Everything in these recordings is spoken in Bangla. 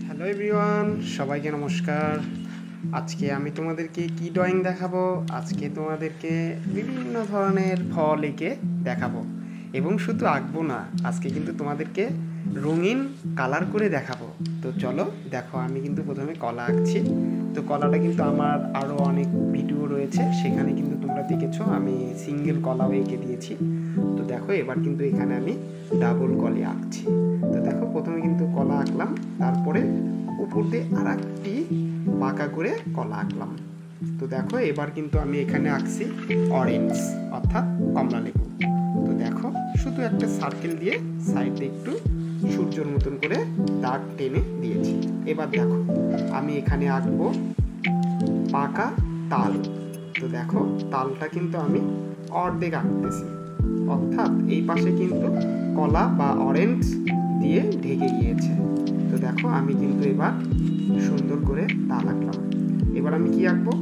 হ্যালো এভরিওয়ান, সবাইকে নমস্কার। আজকে আমি তোমাদেরকে কি ড্রয়িং দেখাবো। আজকে তোমাদেরকে বিভিন্ন ধরনের ফল এঁকে দেখাবো এবং শুধু আঁকবো না, আজকে কিন্তু তোমাদেরকে রঙিন কালার করে দেখাবো। তো চলো দেখো, আমি কিন্তু প্রথমে কলা আঁকছি। তো কলাটা কিন্তু আমার আরও অনেক ভিডিও রয়েছে, সেখানে কিন্তু তোমরা দেখেছো আমি সিঙ্গেল কলাও এঁকে দিয়েছি। তো দেখো এবার কিন্তু এখানে আমি ডাবল কলি আঁকছি। তো দেখো প্রথমে কিন্তু কলা আঁকলাম, তারপরে উপর দিয়ে আর একটি বাঁকা করে কলা আঁকলাম। তো দেখো এবার কিন্তু আমি এখানে আঁকছি অরেঞ্জ, অর্থাৎ কমলা লেবু। তো দেখো শুধু একটা সার্কেল দিয়ে সাইডে একটু সূর্যর মতন করে দাগ টেনে দিয়েছি। এবার দেখো আমি এখানে আঁকবো পাকা তাল। তো দেখো তালটা কিন্তু আমি অর্ধেক আঁকতেছি, অর্থাৎ এই পাশে কিন্তু কলা বা অরেঞ্জ দিয়ে ঢেকে গিয়েছে। তো দেখো আমি কিন্তু এবার সুন্দর করে তাল আঁকলাম। এবার আমি কি আঁকবো?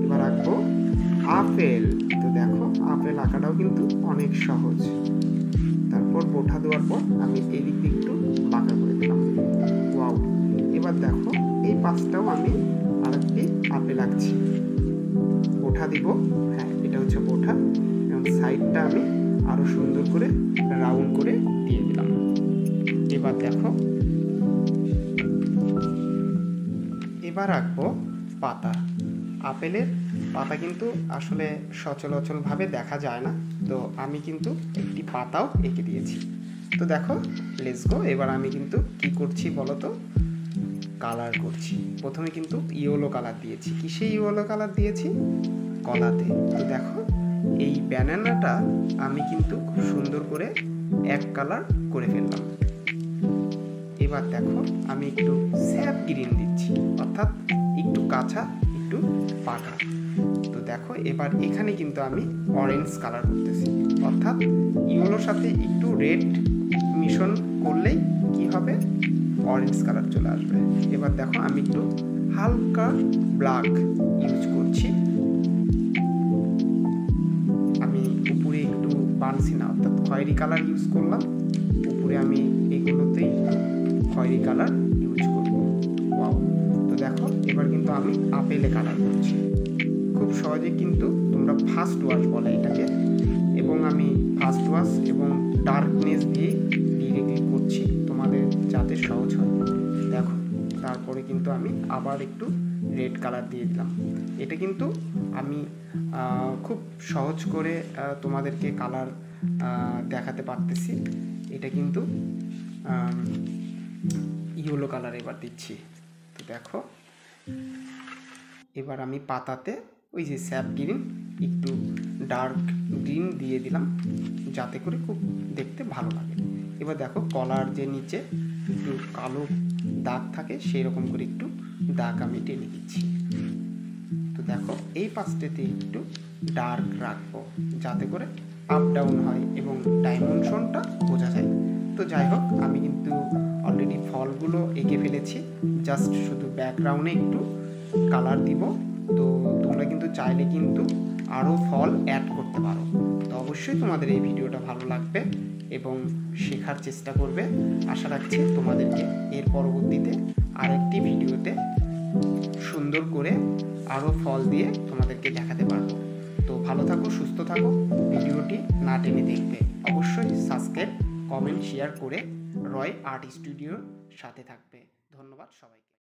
এবার আঁকবো আপেল। তো দেখো আপেল আঁকাটাও কিন্তু অনেক সহজ। তারপর বোঠা দেওয়ার পর আমি এই দিক দিয়ে একটু বাঁকা করে দিলাম। ওয়াও! এবার দেখো এই পাশটাও আমি আরেকটি আপেল আঁকছি। বোঠা দিব, হ্যাঁ এটা হচ্ছে বোঠা, এবং সাইডটা আমি আরো সুন্দর করে রাউন্ড করে দিয়ে দিলাম। এবার দেখো এবার আঁকবো পাতা। আপেলের পাতা কিন্তু আসলে সচরাচরভাবে দেখা যায় না, তো আমি কিন্তু একটি পাতাও এঁকে দিয়েছি। তো দেখো লেটস গো। এবার আমি কিন্তু কি করছি বলো তো? কালার করছি। প্রথমে কিন্তু ইয়েলো কালার দিয়েছি। কিসে ইয়েলো কালার দিয়েছি? কলাতে। তো দেখো এই ব্যানানাটা আমি কিন্তু খুব সুন্দর করে এক কালার করে ফেললাম। এবার দেখো আমি একটু স্যাপ গ্রিন দিচ্ছি, অর্থাৎ একটু কাঁচা একটু পাকা। তো দেখো এবার এখানে কিন্তু আমি অরেঞ্জ কালার করতেছি, অর্থাৎ ইয়েলোর সাথে একটু রেড মিশন করলেই কি হবে? অরেঞ্জ কালার চলে আসবে। এবার দেখো আমি একটু হালকা ব্ল্যাক ইউজ করছি। আমি উপরে একটু বানছি না, অর্থাৎ খয়েরি কালার ইউজ করলাম। উপরে আমি এগুলোতেই খয়েরি কালার ইউজ করব। ওয়াও! তো দেখো এবার কিন্তু আমি আপেলে কালার করছি। খুব সহজে কিন্তু তোমরা ফার্স্ট ওয়াশ বলে এটাকে, এবং আমি ফার্স্ট ওয়াশ এবং ডার্কনেস দিয়ে ডিরেক্টলি করছি তোমাদের যাতে সহজ হয়। দেখো তারপরে কিন্তু আমি আবার একটু রেড কালার দিয়ে দিলাম। এটা কিন্তু আমি খুব সহজ করে তোমাদেরকে কালার দেখাতে পারতেছি। এটা কিন্তু ইয়েলো কালার এবার দিচ্ছি। তো দেখো এবার আমি পাতাতে ওই যে স্যাপ গ্রিন, একটু ডার্ক গ্রিন দিয়ে দিলাম যাতে করে খুব দেখতে ভালো লাগে। এবার দেখো কলার যে নিচে একটু কালো দাগ থাকে সেই রকম করে একটু দাগ আমি টেনে দিচ্ছি। তো দেখো এই পাশটাতে একটু ডার্ক রাখবো যাতে করে আপ ডাউন হয় এবং ডাইমেনশনটা বোঝা যায়। তো যাই হোক আমি কিন্তু অলরেডি ফলগুলো এঁকে ফেলেছি, জাস্ট শুধু ব্যাকগ্রাউন্ডে একটু কালার দিব। তো তোমরা কিন্তু চাইলে কিন্তু আরও ফল অ্যাড করতে পারো। তো অবশ্যই তোমাদের এই ভিডিওটা ভালো লাগবে এবং শেখার চেষ্টা করবে। আশা রাখছি তোমাদেরকে এর পরবর্তীতে আরেকটি ভিডিওতে সুন্দর করে আরও ফল দিয়ে তোমাদেরকে দেখাতে পারবো। তো ভালো থাকো, সুস্থ থাকো, ভিডিওটি না টেনে দেখবে। অবশ্যই সাবস্ক্রাইব, কমেন্ট, শেয়ার করে রয় আর্ট স্টুডিওর সাথে থাকবে। ধন্যবাদ সবাইকে।